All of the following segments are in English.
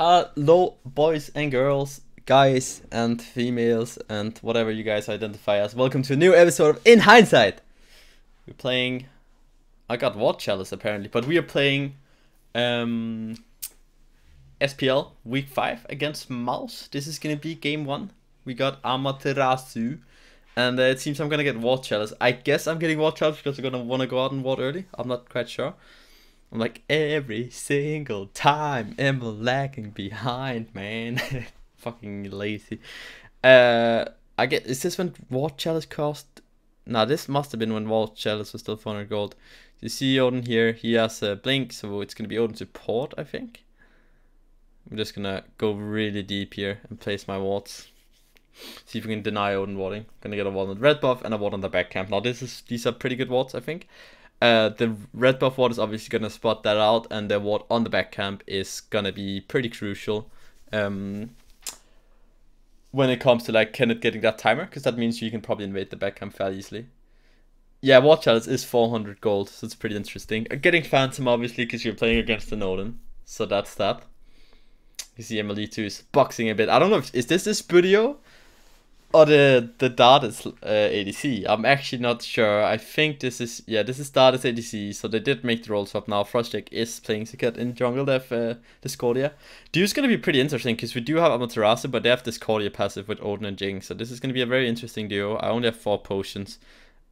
Hello, boys and girls, guys and females, and whatever you guys identify as. Welcome to a new episode of In Hindsight. We're playing. I got War Chalice apparently, but we are playing SPL week 5 against Mouse. This is gonna be game 1. We got Amaterasu, and it seems I'm gonna get War Chalice. I guess I'm getting War Chalice because I'm gonna wanna go out and ward early. I'm not quite sure. I'm like, every single time I'm lagging behind, man. Fucking lazy. I get, is this when War Chalice cost? Nah, this must have been when War Chalice was still 400 gold. You see Odin here, he has a blink, so it's gonna be Odin support, I think. I'm just gonna go really deep here and place my wards. See if we can deny Odin warding. Gonna get a ward on the red buff and a ward on the back camp. Now these are pretty good wards, I think. The red buff ward is obviously going to spot that out, and the ward on the back camp is going to be pretty crucial when it comes to like Kenneth getting that timer, because that means you can probably invade the back camp fairly easily. Yeah, War Chalice is 400 gold, so it's pretty interesting. Getting Phantom obviously because you're playing against an Odin, so that's that. You see EmilZy is boxing a bit. I don't know if is this Budio or the Dardis ADC. I'm actually not sure. I think this is, yeah, this is Dardis ADC, so they did make the role swap now. Frostjack is playing Sikat in jungle. They have Discordia. Dude's going to be pretty interesting because we do have Amaterasu, but they have Discordia passive with Odin and Jing, so this is going to be a very interesting duo. I only have 4 potions.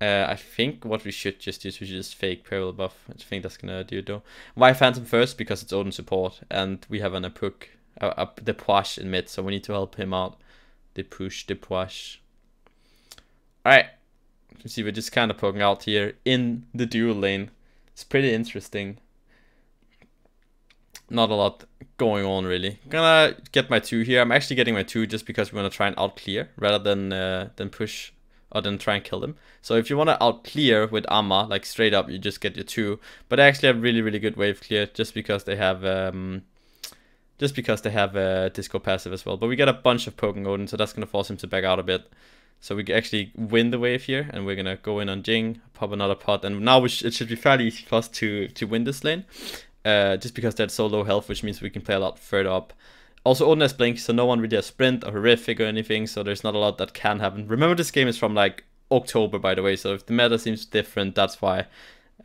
I think what we should just do is we should just fake Peril buff. I think that's going to do it though. Why Phantom first? Because it's Odin support, and we have an Apuk, the Puash in mid, so we need to help him out. The push, the push. Alright. You can see we're just kind of poking out here in the dual lane. It's pretty interesting. Not a lot going on really. Gonna get my 2 here. I'm actually getting my 2 just because we're gonna try and out clear rather than push or than try and kill them. So if you want to out clear with Amma, like straight up, you just get your 2. But I actually have really good wave clear just because they have Disco passive as well. But we get a bunch of poking Odin, so that's going to force him to back out a bit. So we can actually win the wave here, and we're going to go in on Jing, pop another pot, and now it should be fairly easy for us to win this lane. Just because they're so low health, which means we can play a lot further up. Also, Odin has blink, so no one really has sprint or horrific or anything, so there's not a lot that can happen. Remember, this game is from like October, by the way, so if the meta seems different, that's why.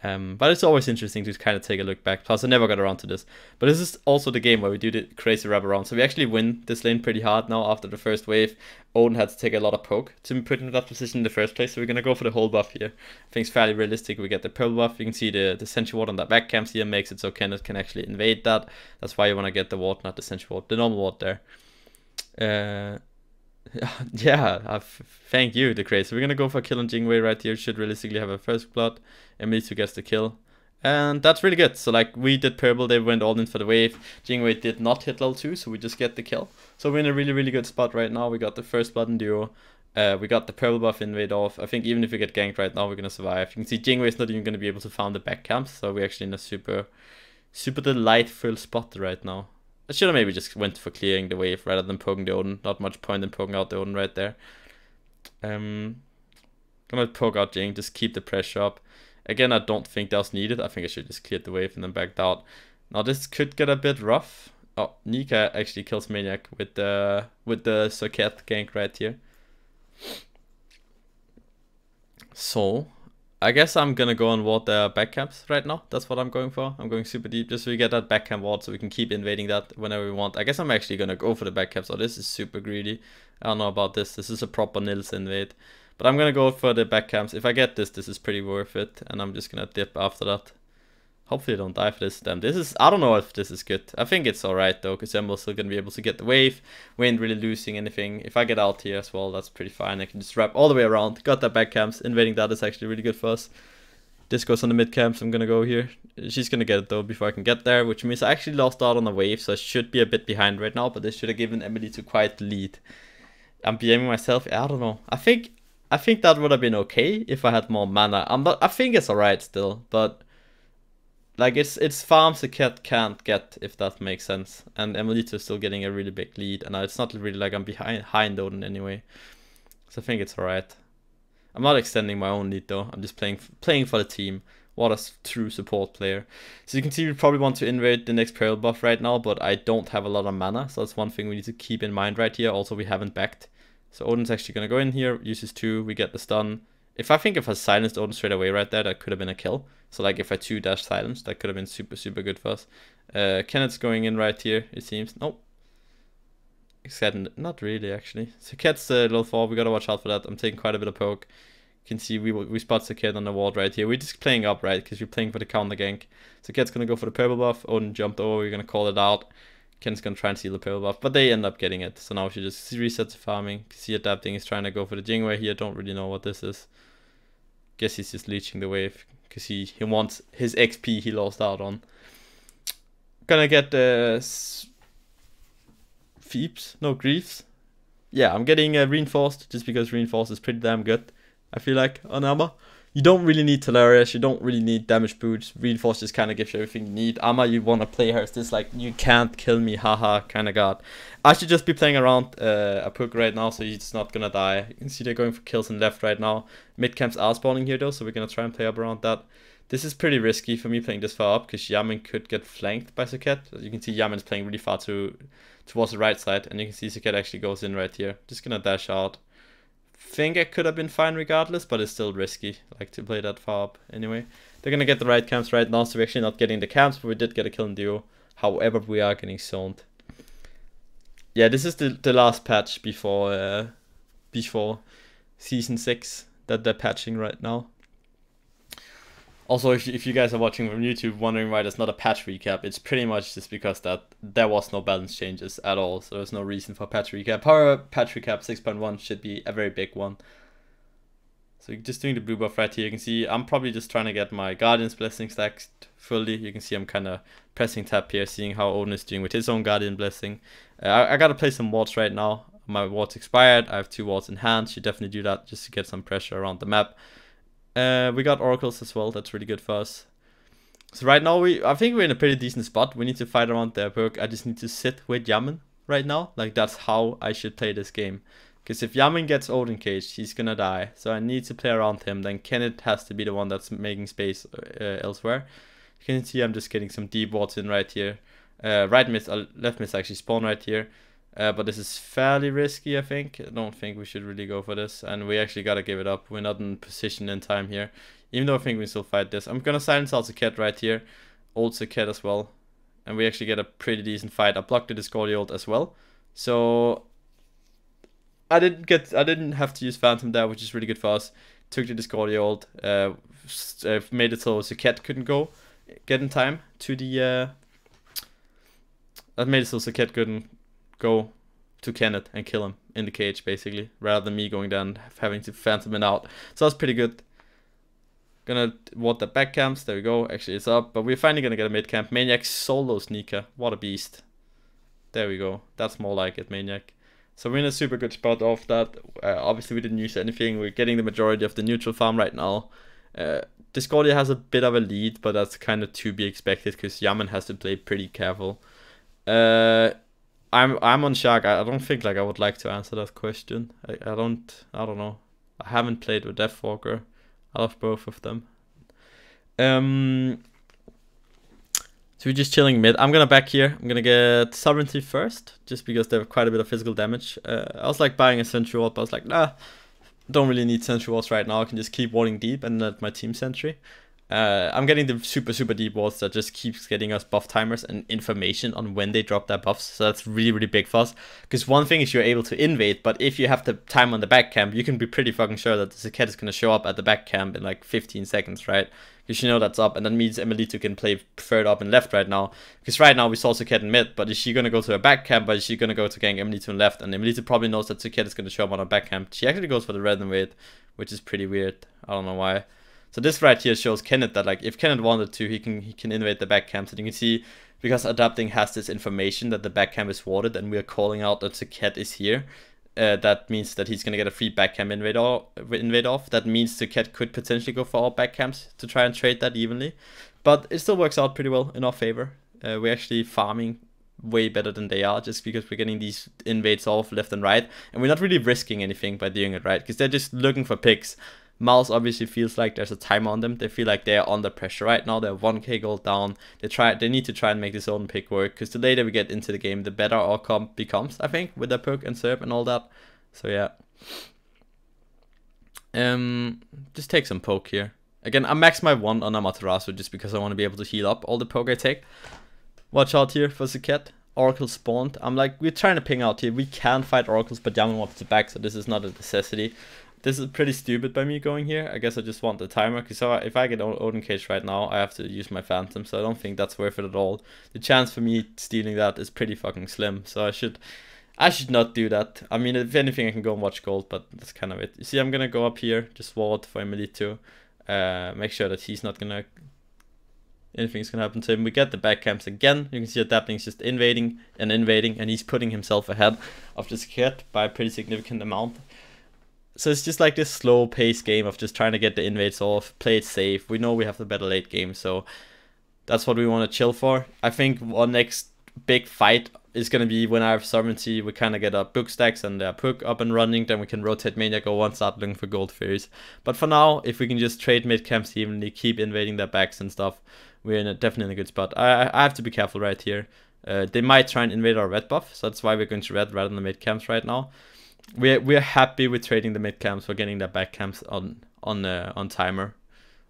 But it's always interesting to kind of take a look back. Plus, I never got around to this. But this is also the game where we do the crazy wrap around. So we actually win this lane pretty hard now after the first wave. Odin had to take a lot of poke to be put in that position in the first place. So we're going to go for the whole buff here. I think it's fairly realistic. We get the pearl buff. You can see the sentry ward on the back camps here makes it so Kenneth can actually invade that. That's why you want to get the ward, not the sentry ward. The normal ward there. Yeah, thank you, the craze. So we're gonna go for kill on Jingwei right here. Should realistically have a first blood. EmilZy gets the kill, and that's really good. So like we did purple, they went all in for the wave. Jingwei did not hit level 2, so we just get the kill. So we're in a really good spot right now. We got the first blood in duo. We got the purple buff invade off. I think even if we get ganked right now, we're gonna survive. You can see Jingwei is not even gonna be able to farm the back camps, so we're actually in a super delightful spot right now. I should have maybe just went for clearing the wave rather than poking the Odin. Not much point in poking out the Odin right there. Gonna poke out Jing, just keep the pressure up. Again, I don't think that was needed. I think I should just cleared the wave and then backed out. Now this could get a bit rough. Oh, Nika actually kills Maniac with the Socket gank right here. So I guess I'm gonna go and ward the back camps right now. That's what I'm going for. I'm going super deep just so we get that back camp ward so we can keep invading that whenever we want. I guess I'm actually gonna go for the back camps. Oh, this is super greedy. I don't know about this. This is a proper Nils invade. But I'm gonna go for the back camps. If I get this, this is pretty worth it. And I'm just gonna dip after that. Hopefully I don't die for this. Damn, this is, I don't know if this is good. I think it's alright though, because Emil's still gonna be able to get the wave. We ain't really losing anything. If I get out here as well, that's pretty fine. I can just wrap all the way around. Got that back camps. Invading that is actually really good for us. This goes on the mid camps. I'm gonna go here. She's gonna get it though before I can get there, which means I actually lost out on the wave, so I should be a bit behind right now, but this should have given EmilZy to quite the lead. I'm BMing myself. I don't know. I think that would have been okay if I had more mana. I think it's alright still, but like it's farms the cat can't get, if that makes sense. And EmilZy is still getting a really big lead, and it's not really like I'm behind Odin anyway. So I think it's alright. I'm not extending my own lead though. I'm just playing for the team. What a true support player. So you can see we probably want to invade the next peril buff right now, but I don't have a lot of mana, so that's one thing we need to keep in mind right here. Also, we haven't backed. So Odin's actually going to go in here, uses 2, we get the stun. If I silenced Odin straight away right there, that could have been a kill. So like if I 2-dash silence, that could have been super, super good for us. Kenneth's going in right here, it seems. Nope. Except not really, actually. So Ket's level 4, we got to watch out for that. I'm taking quite a bit of poke. You can see we spot the Ket on the ward right here. We're just playing up, right? Because we're playing for the counter gank. So Ket's going to go for the purple buff. Odin jumped over. We're going to call it out. Ken's going to try and steal the purple buff. But they end up getting it. So now we should just reset the farming. See adapting. He's trying to go for the Jingwei here. Don't really know what this is. Guess he's just leeching the wave. Because he wants his XP he lost out on. Gonna get the... Phoebes? No, Griefs. Yeah, I'm getting Reinforced. Just because Reinforced is pretty damn good. I feel like on armor. You don't really need Telarius, you don't really need damage boots. Reinforce just kind of gives you everything you need. Armor, you want to play her as this like, you can't kill me, haha, kind of god. I should just be playing around a Puck right now, so he's not gonna die. You can see they're going for kills in left right now. Mid camps are spawning here though, so we're gonna try and play up around that. This is pretty risky for me playing this far up, because Yamin could get flanked by Suket. As you can see, Yamin's playing really far towards the right side, and you can see Suket actually goes in right here. Just gonna dash out. Think it could have been fine regardless, but it's still risky, like to play that far up anyway. They're gonna get the right camps right now, so we're actually not getting the camps, but we did get a kill in duo. However, we are getting zoned. Yeah, this is the last patch before season 6 that they're patching right now. Also, if you guys are watching from YouTube wondering why there's not a patch recap, it's pretty much just because that there was no balance changes at all, so there's no reason for patch recap. However, patch recap 6.1 should be a very big one. So just doing the blue buff right here, you can see I'm probably just trying to get my Guardian's Blessing stacked fully. You can see I'm kind of pressing tab here, seeing how Odin is doing with his own Guardian Blessing. I gotta play some wards right now. My wards expired, I have 2 wards in hand, should definitely do that just to get some pressure around the map. We got oracles as well, that's really good for us. So right now I think we're in a pretty decent spot. We need to fight around their perk. I just need to sit with Yamin right now. Like that's how I should play this game. Because if Yamin gets Odin caged, he's gonna die. So I need to play around him. Then Kenneth has to be the one that's making space elsewhere. You can see I'm just getting some deep wards in right here. Right mid, left mid actually spawn right here. But this is fairly risky, I think. I don't think we should really go for this. And we actually gotta give it up. We're not in position in time here. Even though I think we still fight this. I'm gonna silence out Suket right here. Ult Suket as well. And we actually get a pretty decent fight. I blocked the Discordia ult as well. So I didn't have to use Phantom there, which is really good for us. Took the Discordia ult. Made it so Suket couldn't get in time to the that made it so Suket couldn't go to Kenneth and kill him in the cage, basically, rather than me going down and having to phantom it out. So that's pretty good. Gonna ward the back camps. There we go. Actually, it's up, but we're finally gonna get a mid camp. Maniac solo sneaker. What a beast. There we go. That's more like it, Maniac. So we're in a super good spot off that. Obviously, we didn't use anything. We're getting the majority of the neutral farm right now. Discordia has a bit of a lead, but that's kind of to be expected because Yaman has to play pretty careful. I'm on Shark. I don't think like I would like to answer that question. I don't know. I haven't played with Deathwalker. I love both of them. So we're just chilling mid. I'm gonna back here. I'm gonna get Sovereignty first, just because they have quite a bit of physical damage. I was like buying a Sentry Ward, but I was like, nah, don't really need Sentry Wards right now. I can just keep warding deep and let my team Sentry. I'm getting the super deep wards that just keeps getting us buff timers and information on when they drop their buffs. So that's really big for us. Because one thing is you're able to invade, but if you have the time on the back camp, you can be pretty fucking sure that the cat is going to show up at the back camp in like 15 seconds, right? Because you know that's up, and that means EmilZy can play third up and left right now. Because right now we saw Suket in mid, but is she going to go to her back camp, or is she going to go to gank EmilZy in left? And EmilZy probably knows that Suket is going to show up on her back camp. She actually goes for the red invade, which is pretty weird. I don't know why. So this right here shows Kenneth that like if Kenneth wanted to, he can invade the back camp. So you can see, because adapting has this information that the back camp is warded, and we are calling out that Suket is here. That means that he's gonna get a free back camp invade off. That means Suket could potentially go for all back camps to try and trade that evenly, but it still works out pretty well in our favor. We're actually farming way better than they are, just because we're getting these invades off left and right, and we're not really risking anything by doing it, right? Because they're just looking for picks. Mouse obviously feels like there's a timer on them. They feel like they're under pressure right now. They're 1k gold down. They need to try and make this own pick work, because the later we get into the game, the better our comp becomes, I think, with the poke and serve and all that. So yeah. Just take some poke here. Again, I max my 1 on Amaterasu just because I want to be able to heal up all the poke I take. Watch out here for Zaket. Oracle spawned. I'm like, we're trying to ping out here. We can fight oracles, but Yaman wants to back, so this is not a necessity. This is pretty stupid by me going here. I guess I just want the timer, because if I get Odin Cage right now, I have to use my Phantom, so I don't think that's worth it at all. The chance for me stealing that is pretty fucking slim, so I should not do that. I mean, if anything, I can go and watch gold, but that's kind of it. You see, I'm gonna go up here, just ward for EmilZy to make sure that he's not gonna... anything's gonna happen to him. We get the back camps again. You can see Adapting is just invading, and he's putting himself ahead of this kid by a pretty significant amount. So it's just like this slow pace game of just trying to get the invades off, play it safe. We know we have the better late game, so that's what we want to chill for. I think our next big fight is going to be when I have Sovereignty. We kind of get our book stacks and Puck up and running, then we can rotate Maniac go and start looking for gold fairies. But for now, if we can just trade mid camps evenly, keep invading their backs and stuff, we're definitely in a good spot. I have to be careful right here. They might try and invade our red buff, so that's why we're going to red rather than the mid camps right now. We're happy with trading the mid camps for getting the back camps on timer,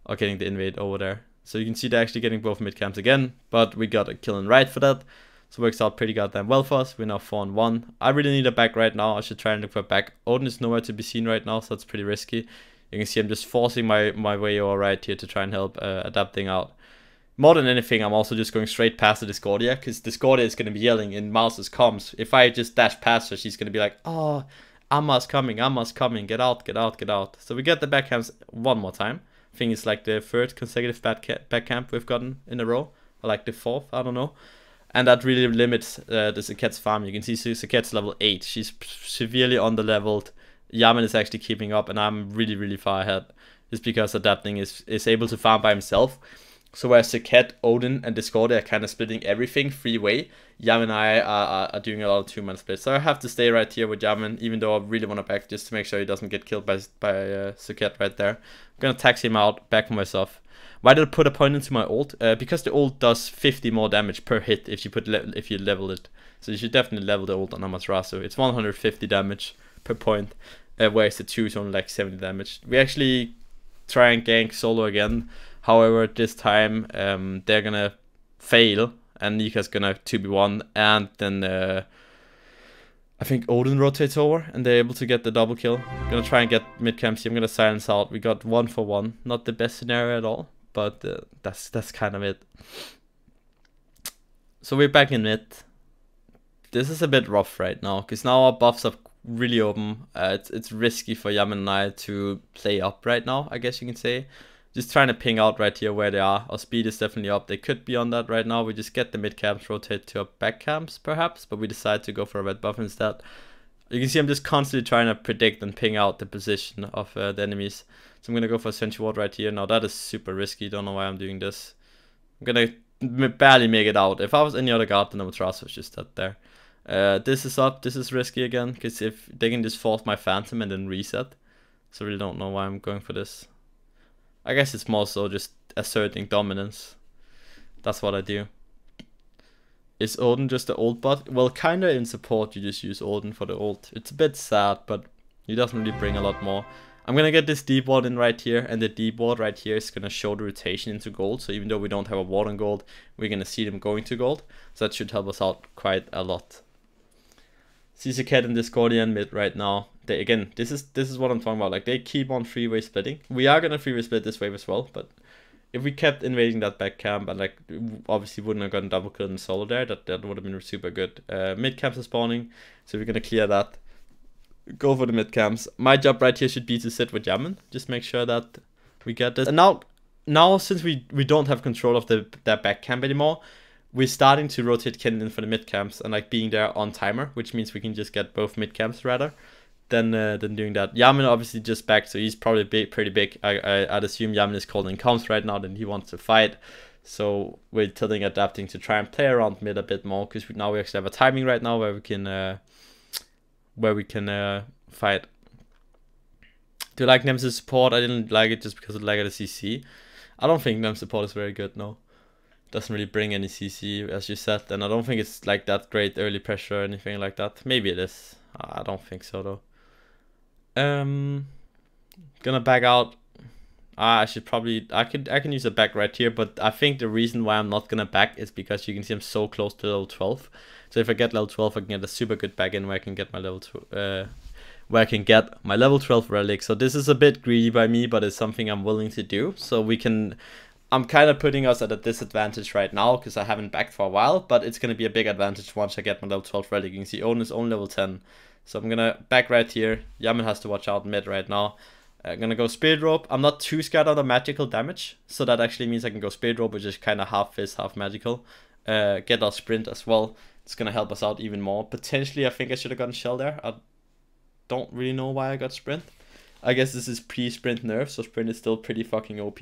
or getting the invade over there. So you can see they're actually getting both mid camps again, but we got a kill and right for that. So it works out pretty goddamn well for us. We're now 4-1. I really need a back right now. I should try and look for a back. Odin is nowhere to be seen right now, so that's pretty risky. You can see I'm just forcing my way over right here to try and help Adapting out. More than anything, I'm also just going straight past the Discordia, because Discordia is going to be yelling in Mouse's comms. If I just dash past her, she's going to be like, oh, Amma's coming, get out, get out, get out. So we get the back camps one more time. I think it's like the third consecutive back camp we've gotten in a row, or like the fourth, I don't know. And that really limits the Zaket's farm. You can see Zaket's level 8. She's severely under-leveled. Yaman is actually keeping up, and I'm really, really far ahead. Just because Adapting is able to farm by himself. So whereas Zaket, Odin, and Discordia are kind of splitting everything free-way, Yaman and I are doing a lot of two-man splits. So I have to stay right here with Yaman, even though I really want to back just to make sure he doesn't get killed by Zaket right there. I'm going to tax him out, back for myself. Why did I put a point into my ult? Because the ult does 50 more damage per hit if you level it. So you should definitely level the ult on Amaterasu. It's 150 damage per point, whereas the 2 is only like 70 damage. We actually try and gank solo again. However, this time they're gonna fail, and Nika's gonna 2v1, and then I think Odin rotates over, and they're able to get the double kill. I'm gonna try and get mid camps here. I'm gonna silence out. We got 1 for 1. Not the best scenario at all, but that's kind of it. So we're back in mid. This is a bit rough right now, because now our buffs are really open. It's risky for Yaman and I to play up right now, I guess you can say. Just trying to ping out right here where they are. Our speed is definitely up. They could be on that right now. We just get the mid camps, rotate to our back camps perhaps, but we decide to go for a red buff instead. You can see I'm just constantly trying to predict and ping out the position of the enemies. So I'm going to go for a Sentry Ward right here. Now that is super risky. Don't know why I'm doing this. I'm going to barely make it out. If I was any other guard, then I would trust was just that there. This is up. This is risky again, because if they can just force my Phantom and then reset. So I really don't know why I'm going for this. I guess it's more so just asserting dominance. That's what I do. Is Odin just the ult bot? Well, kinda in support you just use Odin for the ult. It's a bit sad, but he doesn't really bring a lot more. I'm gonna get this deep ward in right here, and the deep ward right here is gonna show the rotation into gold. So even though we don't have a ward on gold, we're gonna see them going to gold. So that should help us out quite a lot. Sees a cat in Discordia mid right now. They, again, this is what I'm talking about. Like, they keep on freeway splitting. We are gonna freeway split this wave as well, but if we kept invading that back camp, and like obviously wouldn't have gotten double kill in solo there, that would have been super good. Mid camps are spawning, so we're gonna clear that. Go for the mid camps. My job right here should be to sit with Yaman. Just make sure that we get this. And now since we don't have control of that back camp anymore, we're starting to rotate Kennen in for the mid camps and like being there on timer, which means we can just get both mid camps rather than doing that. Yaman obviously just back, so he's probably pretty big. I'd assume Yaman is calling comms right now, then he wants to fight. So we're tilting Adapting to try and play around mid a bit more, because now we actually have a timing right now where we can fight. Do you like Nemesis support? I didn't like it just because of lag at the CC. I don't think Nemesis support is very good, no. Doesn't really bring any CC, as you said, and I don't think it's like that great early pressure or anything like that. Maybe it is. I don't think so, though. Gonna back out. I should probably, I can use a back right here, but I think the reason why I'm not gonna back is because you can see I'm so close to level 12. So if I get level 12, I can get a super good back in where I can get my level 12 relic. So this is a bit greedy by me, but it's something I'm willing to do. So we can, I'm kind of putting us at a disadvantage right now because I haven't backed for a while, but it's gonna be a big advantage once I get my level 12 relic. You can see Odin is only level 10. So I'm gonna back right here. Yaman has to watch out mid right now. I'm gonna go Spirit Rope. I'm not too scared of the magical damage, so that actually means I can go Spirit Rope, which is kind of half fizz, half magical. Get our sprint as well. It's gonna help us out even more. Potentially, I think I should have gotten Shell there. I don't really know why I got sprint. I guess this is pre-sprint nerf, so sprint is still pretty fucking OP.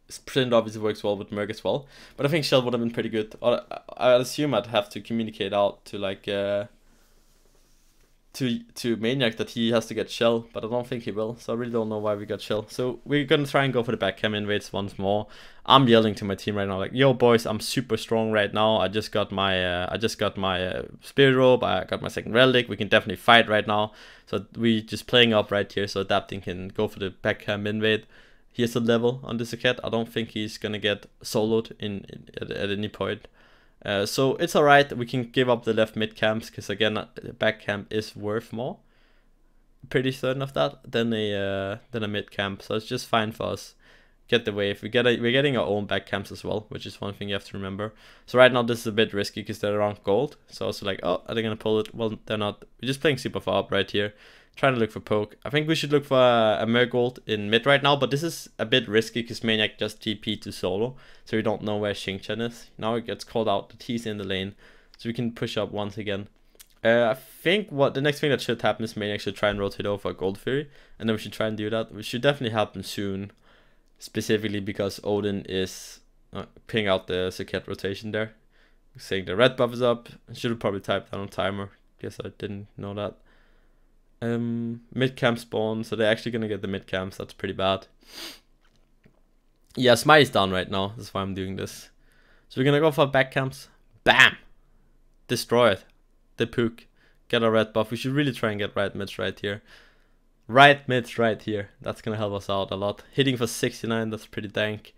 Sprint obviously works well with Merc as well, but I think Shell would have been pretty good. I assume I'd have to communicate out to like to Maniac that he has to get Shell, but I don't think he will, so I really don't know why we got Shell. So we're gonna try and go for the back cam invades once more. I'm yelling to my team right now like, yo boys, I'm super strong right now. I just got my Spirit Rope, I got my second relic, we can definitely fight right now. So we just playing up right here so Adapting can go for the back cam invade. He has a level on this Zaket. I don't think he's gonna get soloed at any point. So it's alright, we can give up the left mid camps, because again, the back camp is worth more. Pretty certain of that, than a mid camp, so it's just fine for us. Get the wave, we're getting our own back camps as well, which is one thing you have to remember. So right now this is a bit risky, because they're around gold, so also like, oh, are they gonna pull it? Well, they're not. We're just playing super far up right here, trying to look for poke. I think we should look for a Mer gold in mid right now, but this is a bit risky because Maniac just TP to solo, so we don't know where Xingchen is. Now it gets called out that he's in the lane, so we can push up once again. I think what the next thing that should happen is Maniac should try and rotate over a Gold Fury, and then we should try and do that. We should definitely help him soon, specifically because Odin is ping out the Zaket rotation there, saying the red buff is up. I should have probably typed down on timer. Guess I didn't know that. Mid camp spawn, so they're actually gonna get the mid camps. That's pretty bad. Yeah, Smite is down right now. That's why I'm doing this. So we're gonna go for back camps. Bam! Destroy it. The pook. Get a red buff. We should really try and get right mids right here. Right mids right here. That's gonna help us out a lot. Hitting for 69, that's pretty dank.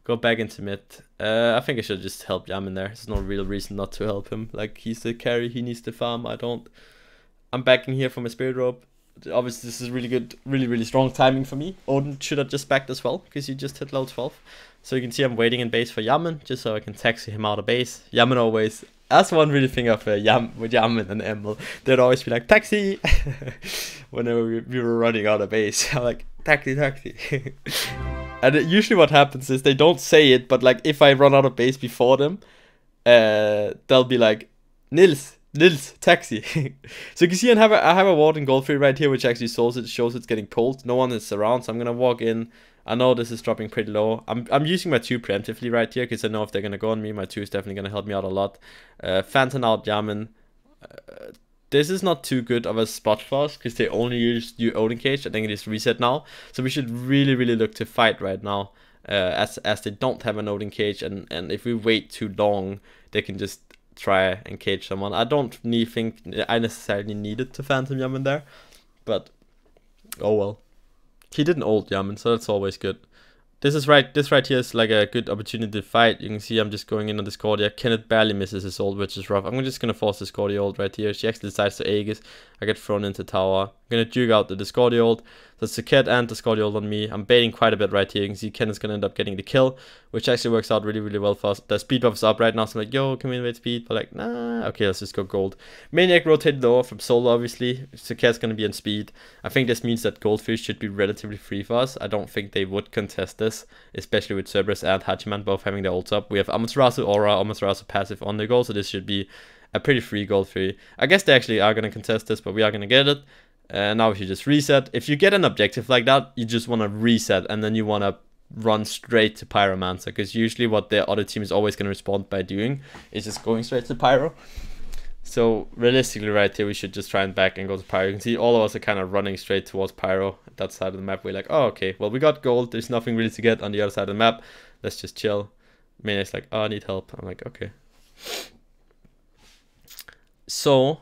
Go back into mid. I think I should just help Yaman there. There's no real reason not to help him. Like, he's the carry, he needs the farm, I don't. I'm backing here for my Spirit Rope. Obviously, this is really good, really strong timing for me. Odin should have just backed as well, because he just hit level 12. So you can see I'm waiting in base for Yaman, just so I can taxi him out of base. Yaman always, that's one really thing of with Yaman and Emil. They'd always be like, taxi! Whenever we were running out of base. I'm like, taxi. And usually what happens is they don't say it, but like if I run out of base before them, they'll be like, Nils, taxi. So you can see I have a ward in Gold Fury right here, which actually shows it's getting pulled. No one is around, so I'm gonna walk in. I know this is dropping pretty low. I'm using my 2 preemptively right here, because I know if they're gonna go on me, my 2 is definitely gonna help me out a lot. Phantom out Yaman. This is not too good of a spot for us, because they only use the Odin cage. I think it is reset now, so we should really look to fight right now, as they don't have an Odin cage, and if we wait too long, they can just try and cage someone. I don't think I necessarily needed to Phantom Yaman there, but oh well. He didn't ult Yaman, so that's always good. This right here is like a good opportunity to fight. You can see I'm just going in on Discordia. Kenneth barely misses his ult, which is rough. I'm just gonna force Discordia ult right here. She actually decides to Aegis. I get thrown into tower. I'm gonna juke out the Discordia ult. That's the Zaket and Discordia ult on me. I'm baiting quite a bit right here. You can see Kenneth's gonna end up getting the kill, which actually works out really well for us. The speed buff is up right now, so I'm like, yo, can we invade speed? But like, nah, okay, let's just go gold. Maniac rotated lower from solo, obviously. Zaket's gonna be in speed. I think this means that Goldfish should be relatively free for us. I don't think they would contest this, especially with Cerberus and Hachiman both having their ults up. We have Amaterasu Aura, Amaterasu passive on the goal, so this should be a pretty free gold free. I guess they actually are gonna contest this, but we are gonna get it. Now we should just reset. If you get an objective like that, you just want to reset, and then you want to run straight to Pyromancer, because usually what the other team is always going to respond by doing is just going straight to Pyro. So realistically right here, we should just try and back and go to Pyro. You can see all of us are kind of running straight towards Pyro at that side of the map. We're like, oh, okay, well, we got gold. There's nothing really to get on the other side of the map. Let's just chill. Maniac's like, oh, I need help. I'm like, okay. So,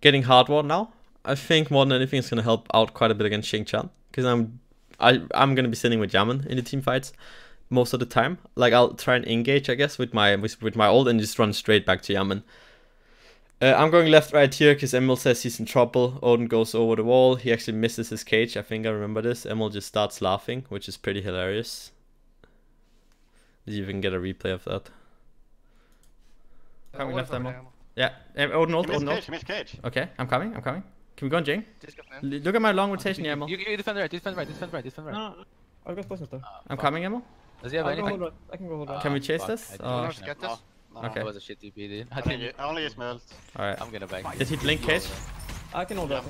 getting hardware now. I think more than anything is going to help out quite a bit against Xingqian. Because I'm going to be sitting with Yaman in the team fights most of the time. Like, I'll try and engage, I guess, with my ult and just run straight back to Yaman. I'm going left right here because Emil says he's in trouble. Odin goes over the wall. He actually misses his cage. I think I remember this. Emil just starts laughing, which is pretty hilarious. Let's see if we can get a replay of that. Coming left, Emil. Yeah, Odin ult, Odin ult. Okay, I'm coming. Can we go on Jing? Look at my long rotation here, Emil. You defend right, defend right. No, I'll go first though. I'm coming, Emil. Does he have anything? I can go hold on. Can we chase this? Oh, okay. That was a shit TP, dude. I only use my ult. Alright. I'm gonna back. Did he blink cage? I can hold that.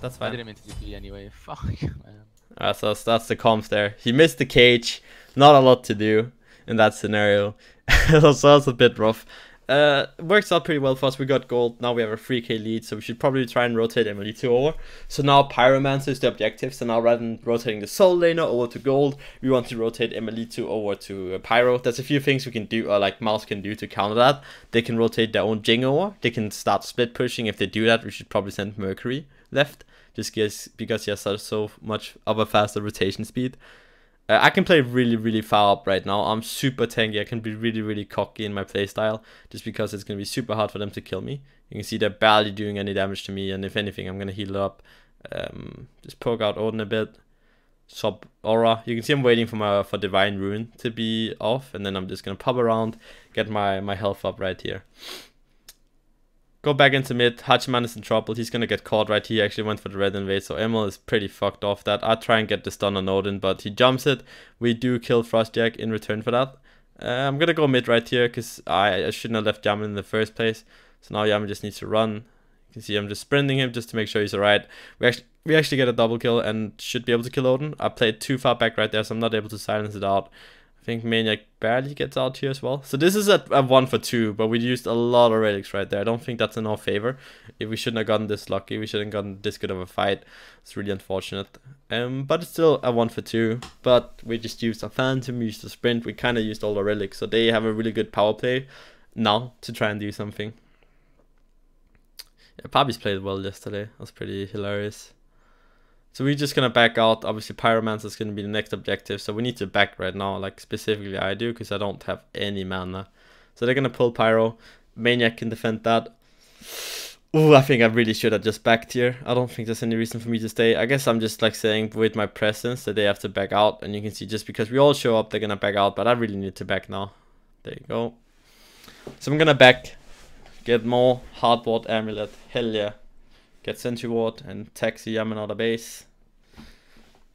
That's I fine. didn't mean to TP anyway. Fuck, man. So that's the comms there. He missed the cage. Not a lot to do in that scenario. So that's a bit rough. Works out pretty well for us. We got gold. Now we have a 3k lead, so we should probably try and rotate EmilZy over. So now Pyromancer is the objective. So now rather than rotating the Soul Laner over to gold, we want to rotate EmilZy over to Pyro. There's a few things we can do, or like Mouse can do to counter that. They can rotate their own Jing over. They can start split pushing. If they do that, we should probably send Mercury left, just because he has so much of a faster rotation speed. I can play really far up right now. I'm super tanky. I can be really cocky in my playstyle, just because it's going to be super hard for them to kill me. You can see they're barely doing any damage to me, and if anything, I'm going to heal up. Just poke out Odin a bit. Sub Aura. You can see I'm waiting for Divine Ruin to be off, and then I'm just going to pop around, get my health up right here. Go back into mid. Hachiman is in trouble. He's going to get caught right here. He actually went for the red invade, so Emil is pretty fucked off that. I try and get the stun on Odin, but he jumps it. We do kill Frostjack in return for that. I'm going to go mid right here because I shouldn't have left Yaman in the first place. So now Yaman just needs to run. You can see I'm just sprinting him just to make sure he's alright. We actually get a double kill and should be able to kill Odin. I played too far back right there, so I'm not able to silence it out. I think Maniac barely gets out here as well. So this is a 1 for 2, but we used a lot of relics right there. I don't think that's in our favor. If we shouldn't have gotten this lucky, we shouldn't have gotten this good of a fight. It's really unfortunate. But it's still a 1 for 2. But we just used a Phantom, used a Sprint. We kind of used all the relics. So they have a really good power play now to try and do something. Yeah, Pabi's played well yesterday. That was pretty hilarious. So we're just going to back out. Obviously, Pyromancer is going to be the next objective. So we need to back right now. Like, specifically I do, because I don't have any mana. So they're going to pull Pyro. Maniac can defend that. Ooh, I think I really should have just backed here. I don't think there's any reason for me to stay. I guess I'm just like saying with my presence that they have to back out. And you can see just because we all show up, they're going to back out. But I really need to back now. There you go. So I'm going to back. Get more hardboard amulet. Hell yeah. Get Sentry Ward and taxi Yaman out of base.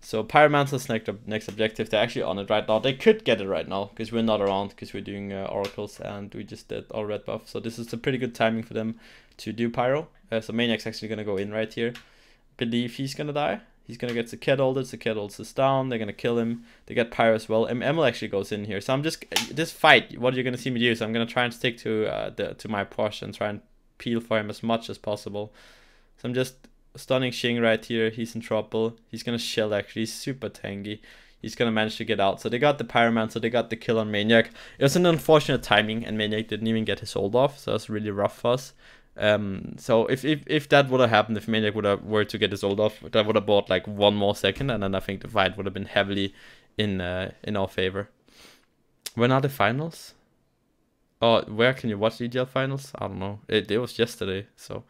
So Pyromancer's next objective, they're actually on it right now. They could get it right now, because we're not around, because we're doing oracles, and we just did all red buff. So this is a pretty good timing for them to do Pyro. So Maniac's actually going to go in right here. Believe he's going to die. He's going to get the Cat Ulted, the Cat Ults is down, they're going to kill him. They get Pyro as well. Emil actually goes in here. So I'm just, this fight, what you're going to see me do, so I'm going to try and stick to my push and try and peel for him as much as possible. So I'm just stunning Xing right here. He's in trouble. He's going to shell actually. He's super tanky. He's going to manage to get out. So they got the Pyromancer. They got the kill on Maniac. It was an unfortunate timing, and Maniac didn't even get his ult off. So it was really rough for us. So if that would have happened, if Maniac were to get his ult off, that would have bought like 1 more second. And then I think the fight would have been heavily in our favor. When are the finals? Oh, where can you watch the EGL finals? I don't know. It was yesterday, so...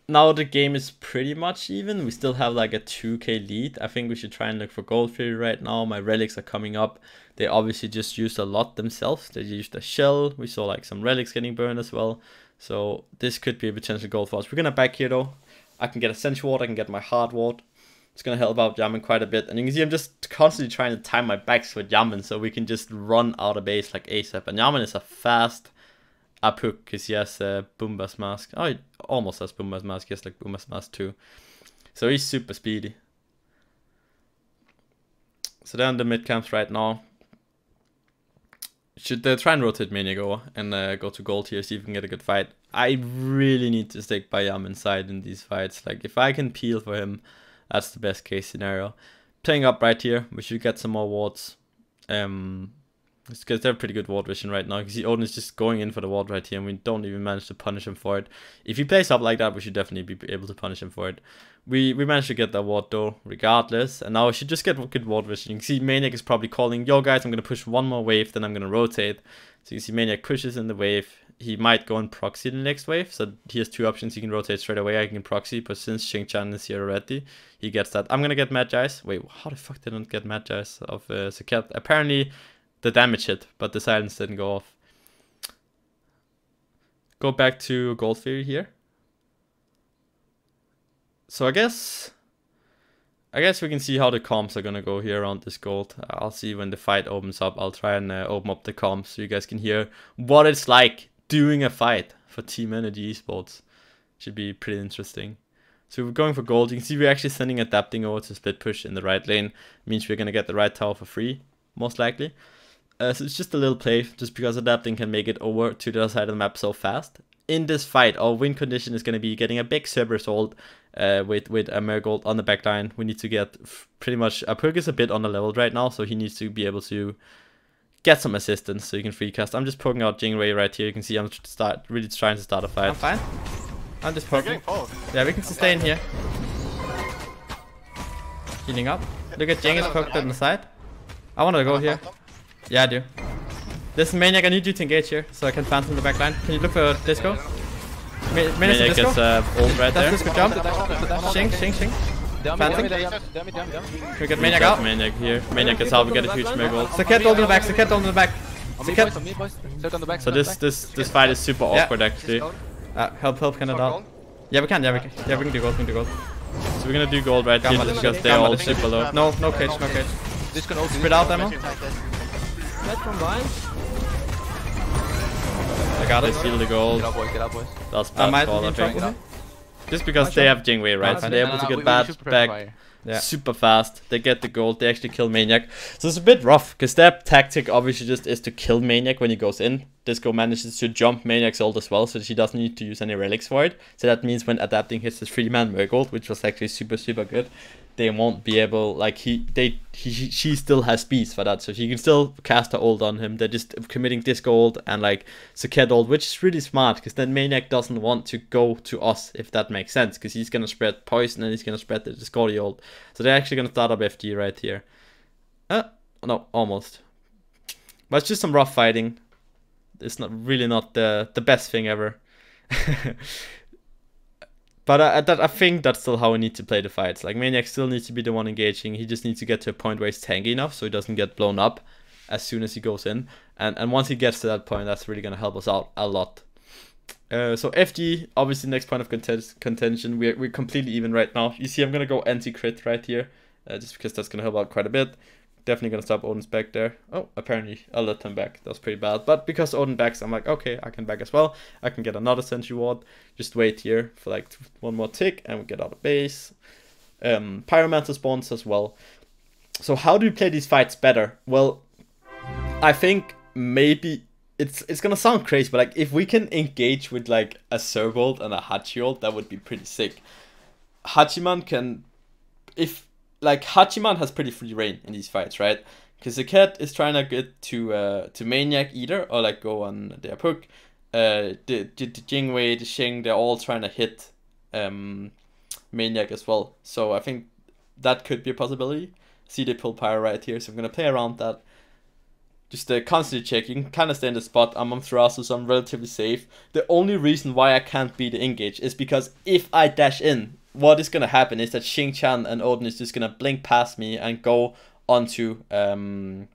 Now the game is pretty much even. We still have like a 2k lead. I think we should try and look for Gold Fury right now. My relics are coming up. They obviously just used a lot themselves. They used a shell. We saw like some relics getting burned as well. So this could be a potential gold for us. We're gonna back here though. I can get a Sentry Ward. I can get my Hard Ward. It's gonna help out Yaman quite a bit. And you can see I'm just constantly trying to time my backs with Yaman so we can just run out of base like ASAP. And Yaman is a fast Apuk, because he has Boomba's Mask. Oh, he almost has Boomba's Mask. He has like Boomba's Mask too. So he's super speedy. So they're on the mid camps right now. should try and rotate Maniac over and go to gold here, see if we can get a good fight. I really need to stick by Yam inside in these fights. Like, if I can peel for him, that's the best case scenario. Playing up right here, we should get some more wards. It's because they have pretty good ward vision right now. You see Odin is just going in for the ward right here, and we don't even manage to punish him for it. If he plays up like that, we should definitely be able to punish him for it. We managed to get that ward though, regardless. And now we should just get good ward vision. You can see Maniac is probably calling, yo guys, I'm going to push one more wave, then I'm going to rotate. So you can see Maniac pushes in the wave. He might go and proxy the next wave. So he has two options. He can rotate straight away. I can proxy, but since Xingqian is here already, he gets that. I'm going to get Magi's. Wait, how the fuck did I not get Magi's of Saket? Apparently the damage hit, but the silence didn't go off. Go back to Gold Theory here. So I guess we can see how the comps are gonna go here around this gold. I'll see when the fight opens up. I'll try and open up the comps so you guys can hear what it's like doing a fight for Team NRG Esports. Should be pretty interesting. So we're going for gold. You can see we're actually sending adapting over to split push in the right lane. Means we're gonna get the right tower for free, most likely. So it's just a little play, just because adapting can make it over to the other side of the map so fast. In this fight, our win condition is going to be getting a big Cerberus ult with a Marigold on the backline. We need to get pretty much... Perk is a bit under-leveled right now, so he needs to be able to get some assistance so you can free cast. I'm just poking out Jingwei right here. You can see I'm really trying to start a fight. I'm fine. I'm just poking. Yeah, we can sustain here. Healing up. Look at Jing is poked on the side. I want to go here. Yeah, I do. This Maniac, I need you to engage here, so I can plant in the back line. Can you look for Disco? Maniac gets ult right there. Disco jump. Shing. Planting. We get Maniac out. Maniac here. Maniac gets out, we get a huge mega ult. Saket ult in the back, Saket ult in the back. Saket. So this fight is super awkward actually. Help can it out. Yeah, we can do gold, So we're gonna do gold right here because they're all super low. No cage. Spread out ammo. I got it, steal the gold. Get out, boys. That's bad call, I think. Just because they have Jingwei, right? So they're able to get bad back super fast. They get the gold, they actually kill Maniac. So it's a bit rough, because their tactic obviously just is to kill Maniac when he goes in. Disco manages to jump Maniac's ult as well, so she doesn't need to use any relics for it. So that means when adapting hits his 3-man Marigold, which was actually super good, they won't be able, like, she still has beats for that, so she can still cast her ult on him. They're just committing Disco ult and like Saket ult, which is really smart, because then Maniac doesn't want to go to us, if that makes sense, because he's gonna spread poison and he's gonna spread the Discordia ult. So they're actually gonna start up FD right here. No, almost. But it's just some rough fighting. It's not the best thing ever. But I think that's still how we need to play the fights. Like, Maniac still needs to be the one engaging. He just needs to get to a point where he's tanky enough so he doesn't get blown up as soon as he goes in. And once he gets to that point, that's really going to help us out a lot. So FG, obviously next point of contention. We're completely even right now. You see I'm going to go anti-crit right here. Just because that's going to help out quite a bit. Definitely going to stop Odin's back there. Oh, apparently I'll let him back. That was pretty bad. But because Odin backs, I'm like, okay, I can back as well. I can get another sentry ward. Just wait here for like one more tick and we get out of base. Pyromancer spawns as well. So how do we play these fights better? Well, I think maybe it's going to sound crazy, but like if we can engage with like a Servold and a Hachiult, that would be pretty sick. Hachiman can... Like, Hachiman has pretty free reign in these fights, right? Because the cat is trying to get to Maniac either, or like go on their Puck. The Jingwei, the Shing, they're all trying to hit Maniac as well. So I think that could be a possibility. See, they pull Pyro right here, so I'm going to play around that. Just constantly check. You can kind of stay in the spot. I'm on Thruster, so I'm relatively safe. The only reason why I can't beat the engage is because if I dash in, what is going to happen is that Xingqian and Odin is just going to blink past me and go onto... Oh,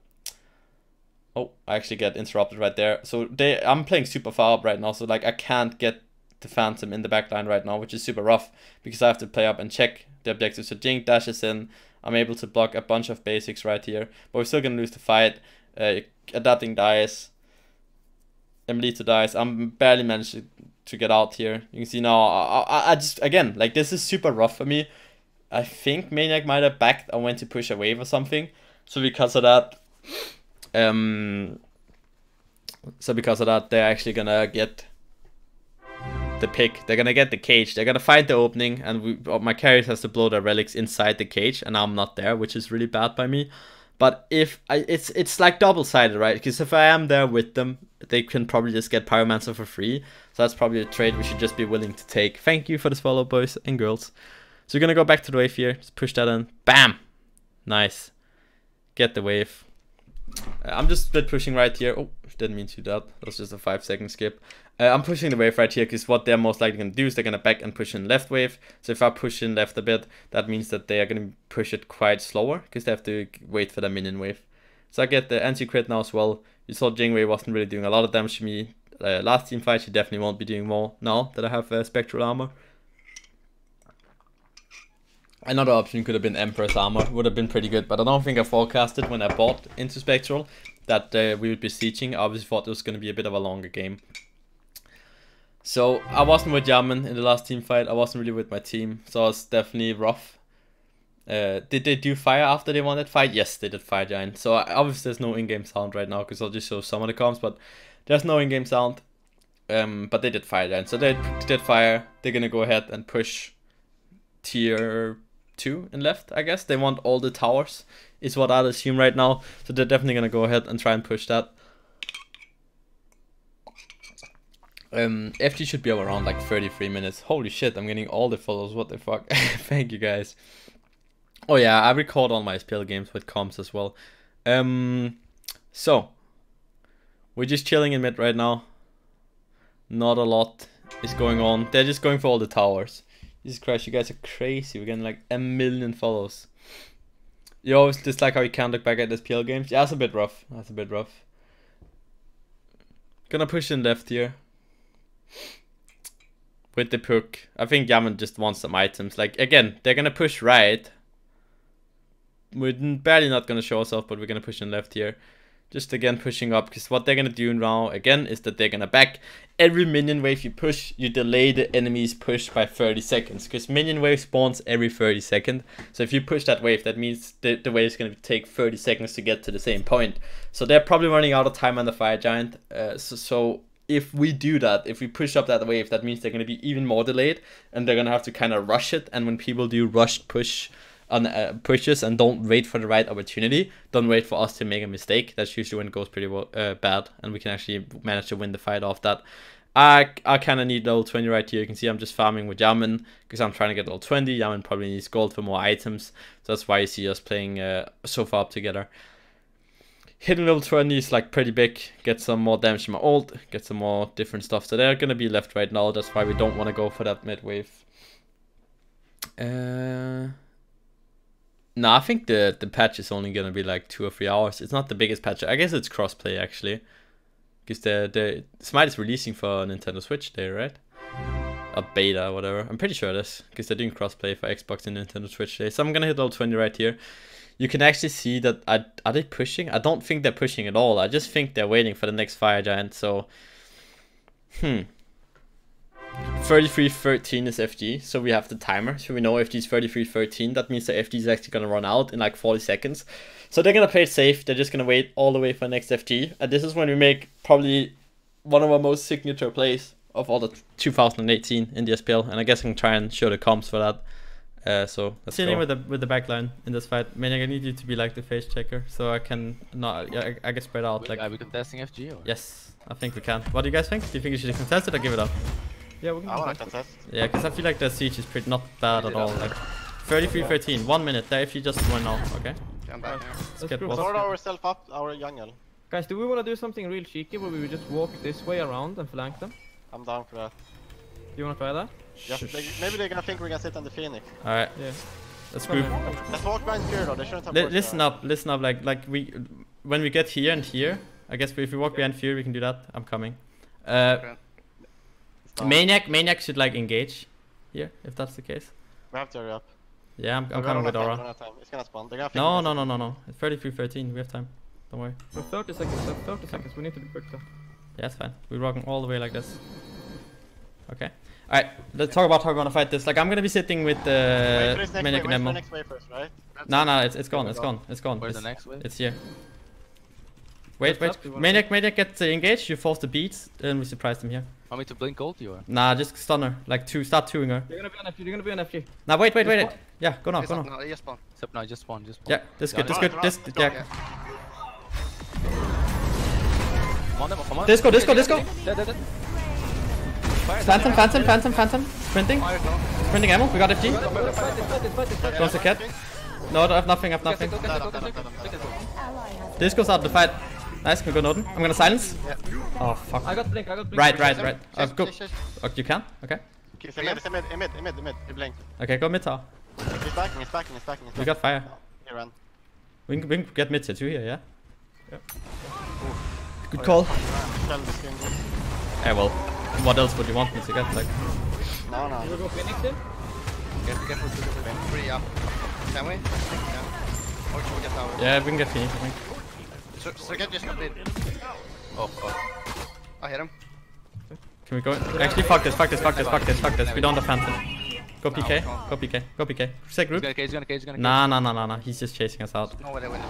I actually get interrupted right there. So I'm playing super far up right now, so like I can't get the Phantom in the backline right now, which is super rough, because I have to play up and check the objectives. So Jing dashes in. I'm able to block a bunch of basics right here, but we're still going to lose the fight. Adapting dies. EmilZy dies. I'm barely managed to get out here. You can see now, I just, again, like this is super rough for me. I think Maniac might have backed and went to push a wave or something. So because of that, So because of that, they're actually gonna get the pick. They're gonna get the cage. They're gonna find the opening, and my carriers has to blow their relics inside the cage, and I'm not there, which is really bad by me. But if it's like double-sided, right? Because if I am there with them, they can probably just get Pyromancer for free. So that's probably a trade we should just be willing to take. Thank you for this follow, boys and girls. So we're gonna go back to the wave here. Just push that in. Bam! Nice. Get the wave. I'm just split pushing right here. Oh, didn't mean to do that. That was just a 5-second skip. I'm pushing the wave right here because what they're most likely going to do is they're going to back and push in left wave. So if I push in left a bit, that means that they are going to push it quite slower because they have to wait for the minion wave. So I get the anti-crit now as well. You saw Jingwei wasn't really doing a lot of damage to me last team fight. She definitely won't be doing more now that I have Spectral Armor. Another option could have been Emperor's Armor, would have been pretty good, but I don't think I forecasted when I bought into Spectral that we would be sieging. I obviously thought it was going to be a bit of a longer game. So I wasn't with Yaman in the last team fight, I wasn't really with my team, so it's definitely rough. Did they do fire after they won that fight? Yes, they did Fire Giant. So obviously there's no in-game sound right now, because I'll just show some of the comps, but there's no in-game sound. But they did Fire Giant, so they did fire. They're going to go ahead and push tier 2 in left, I guess. They want all the towers, is what I'd assume right now. So they're definitely going to go ahead and try and push that. FG should be around like 33 minutes. Holy shit, I'm getting all the follows, what the fuck. Thank you guys. Oh yeah, I record all my SPL games with comps as well. So, we're just chilling in mid right now. Not a lot is going on. They're just going for all the towers. Jesus Christ, you guys are crazy. We're getting like 1 million follows. You always just like how you can't look back at SPL games. Yeah, that's a bit rough. That's a bit rough. Gonna push in left here. With the puck. I think Yaman just wants some items. Like, again, they're gonna push right. We're barely not gonna show ourselves, but we're gonna push in left here. Just again pushing up, because what they're gonna do now again is that they're gonna back. Every minion wave you push, you delay the enemy's push by 30 seconds, because minion wave spawns every 30 seconds. So if you push that wave, that means the wave is gonna take 30 seconds to get to the same point. So they're probably running out of time on the Fire Giant. So if we do that, if we push up that wave, that means they're gonna be even more delayed, and they're gonna have to kind of rush it. And when people do rushed push on pushes and don't wait for the right opportunity, don't wait for us to make a mistake, that's usually when it goes pretty bad, and we can actually manage to win the fight off that. I kind of need level 20 right here. You can see I'm just farming with Yaman because I'm trying to get level 20. Yaman probably needs gold for more items, so that's why you see us playing so far up together. Hitting level 20 is like pretty big. Get some more damage from my ult, get some more different stuff. So they're gonna be left right now. That's why we don't want to go for that mid wave. No, I think the patch is only gonna be like 2 or 3 hours. It's not the biggest patch. I guess it's crossplay actually, because the Smite is releasing for Nintendo Switch there, right? A beta or whatever. I'm pretty sure it is, because they're doing crossplay for Xbox and Nintendo Switch Day. So I'm gonna hit level 20 right here. You can actually see that are they pushing? I don't think they're pushing at all. I just think they're waiting for the next Fire Giant. So 33-13 is FG, so we have the timer, so we know FG is 33-13. That means the FG is actually going to run out in like 40 seconds. So they're going to play it safe. They're just going to wait all the way for the next FG. And this is when we make probably one of our most signature plays of all the 2018 in the SPL. And I guess I can try and show the comps for that. So let's go. With the backline in this fight. Maniac, I need you to be like the face checker, so I can not. Yeah, I get spread out. Are we contesting FG? Or? Yes, I think we can. What do you guys think? Do you think you should contest it or give it up? Yeah, we can. I wanna contest. Yeah, because I feel like the siege is not bad at all. Like 33-13, 1 minute. There, if you just win now, okay. Come back here. Let's get Sort ourselves up, our jungle. Guys, do we want to do something real cheeky where we just walk this way around and flank them? I'm down for that. Do you want to try that? Yeah, maybe they're gonna think we're gonna sit on the Phoenix. Alright. Yeah. Let's group. Let's walk behind here though, they shouldn't have listen up, like when we get here and here, I guess if we walk behind here we can do that. I'm coming. Okay. Maniac should like engage here, if that's the case. We have to hurry up. Yeah, I'm coming with Aura. It's gonna spawn. They're gonna think No. It's 33-13, we have time. Don't worry. For 30 seconds, 30 seconds, we need to be quick though. Yeah, it's fine. We're rocking all the way like this. Okay. Alright, let's talk about how we're gonna fight this. Like, I'm gonna be sitting with Maniac and Emma. Next wave first, right? No, it's gone. It's gone. Where's the next wave? It's here. Wait. Maniac, get engaged. You force the beats, and we surprise them here. Want me to blink ulti or? Nah, just stun her. Like, start 2ing her. You're gonna be on FG. Nah, wait. Yeah, go now. No, just spawn. Except no, just spawn. Yeah, this good. Yeah. Come on. Disco. Dead. Phantom. Sprinting ammo. We got FG. Close the cat. No, I have nothing. Disco's out of the fight. Nice, can we go Noden? I'm gonna silence. Yeah. Oh fuck. I got blink. Right. Go. Oh, you can? Okay. Mid. You blink. Okay, go mid tower. He's backing. We got fire. He ran. We can get mid tier 2 here, yeah? Good call. Yeah, well, what else would you want me to get? Like, No. You go Phoenix then? Get free up. Can we? Yeah. Or should we get tower? yeah, we can get Phoenix, I think. So get just complete. Oh fuck. I hit him. Can we go? Actually, fuck this. We don't have Phantom. Go PK. Say group. He's gonna cage. Nah. He's just chasing us out. No way they win.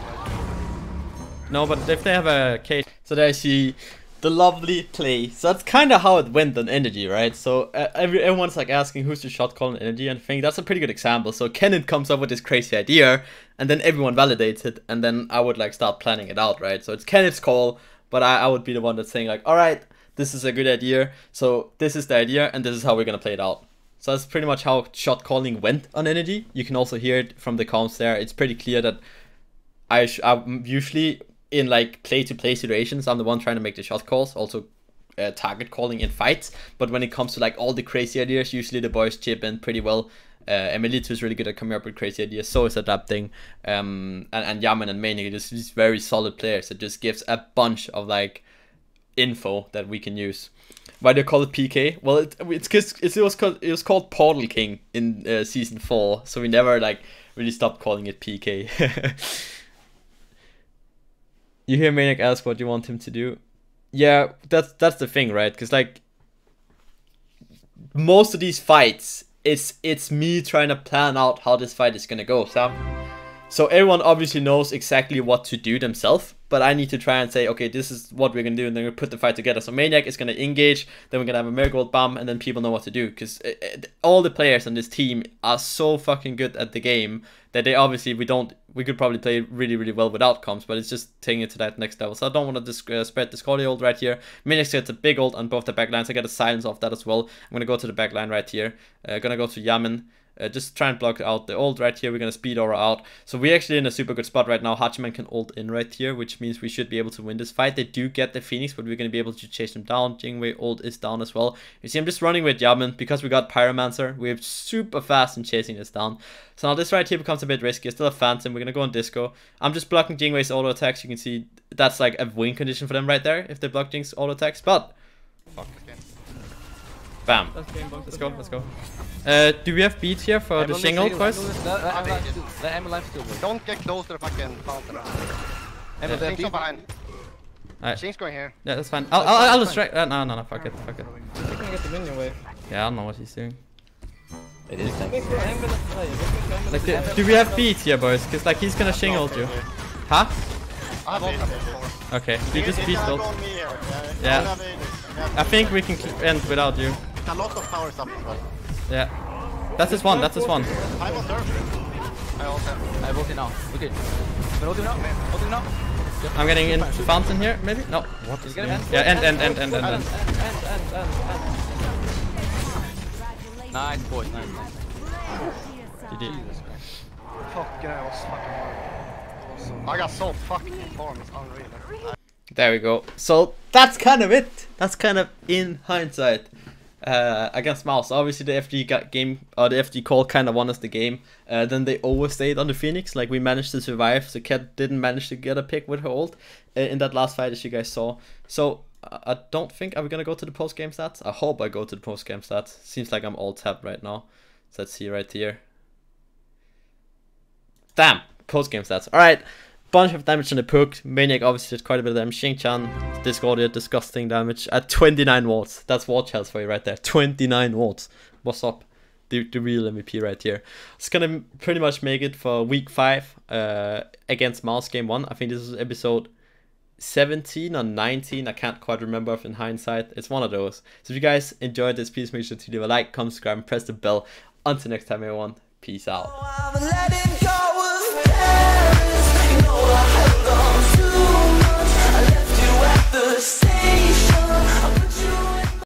No, but if they have a cage. So there you see the lovely play. So that's kind of how it went on NRG, right? So everyone's like asking who's the shot call on NRG, and I think that's a pretty good example. So Kenneth comes up with this crazy idea, and then everyone validates it, and then I would like start planning it out, right? So it's Kenneth's call, but I would be the one that's saying like, all right, this is a good idea. So this is the idea, and this is how we're gonna play it out. So that's pretty much how shot calling went on NRG. You can also hear it from the comms there. It's pretty clear that I'm usually in like play-to-play situations, I'm the one trying to make the shot calls, also target calling in fights. But when it comes to like all the crazy ideas, usually the boys chip in pretty well. EmilZy is really good at coming up with crazy ideas, so is adapting. And Yaman and Maniac are just these very solid players. It just gives a bunch of like info that we can use. Why do you call it PK? Well, it's because it was called Portal King in season 4, so we never like really stopped calling it PK. You hear Maniac ask what you want him to do. Yeah, that's the thing, right? Because like most of these fights, it's me trying to plan out how this fight is gonna go. So everyone obviously knows exactly what to do themselves, but I need to try and say, okay, this is what we're gonna do, and then we put the fight together. So Maniac is gonna engage, then we're gonna have a Marigold Bomb, and then people know what to do. Because all the players on this team are so fucking good at the game that they obviously we could probably play really well without comms, but it's just taking it to that next level. So I don't want to spread this Discordia ult right here. Maniac gets a big ult on both the backlines. I get a silence off that as well. I'm gonna go to the backline right here. Gonna go to Yaman. Just try and block out the ult right here. We're gonna speed Aura out. So we're actually in a super good spot right now. Hachiman can ult in right here, which means we should be able to win this fight. They do get the Phoenix, but we're gonna be able to chase them down. Jingwei ult is down as well. You see, I'm just running with Yaman because we got Pyromancer. We're super fast in chasing this down. So now this right here becomes a bit risky. I still have Phantom. We're gonna go on Disco. I'm just blocking Jingwei's auto attacks. You can see that's like a win condition for them right there if they block Jing's auto attacks. But fuck. Bam. Let's go. Do we have beats here for the shingle boys? Don't get close to the fucking fountain. Shing's behind. Shing's going here. Yeah, that's fine. I'll distract. No, fuck it. He's gonna get the minion wave. Yeah, I don't know what he's doing. It is Like, do we have beats here, boys? Cause like he's gonna shingle you. Huh? Okay, we just beat ult. Yeah. I think we can end without you. A lot of powers up as well. Yeah. That's his one. I'm on turf. I have ulti now. Okay. Ulti now. I'm getting in fountain here, maybe? No. What is going on? Yeah, end. Nice boys, nice. GG. Fuck, I was fucking hard. I got so fucking informed, it's unreal. There we go. So that's kind of it. That's kind of in hindsight. Against Mouse, obviously the FG call kind of won us the game. Then they overstayed on the Phoenix, like we managed to survive. So Cat didn't manage to get a pick with her ult in that last fight, as you guys saw. So I don't think, are we gonna go to the post game stats? I hope I go to the post game stats. Seems like I'm all tapped right now. So let's see right here. Damn, post game stats. All right. Bunch of damage on the Puck. Maniac obviously did quite a bit of damage. Xingqian, Discordia, disgusting damage at 29 watts. That's watch health for you right there. 29 watts. What's up? The real MVP right here. It's gonna pretty much make it for week 5 against Mouse game 1. I think this is episode 17 or 19. I can't quite remember if In Hindsight. It's one of those. So if you guys enjoyed this, please make sure to leave a like, comment, subscribe, and press the bell. Until next time, everyone. Peace out.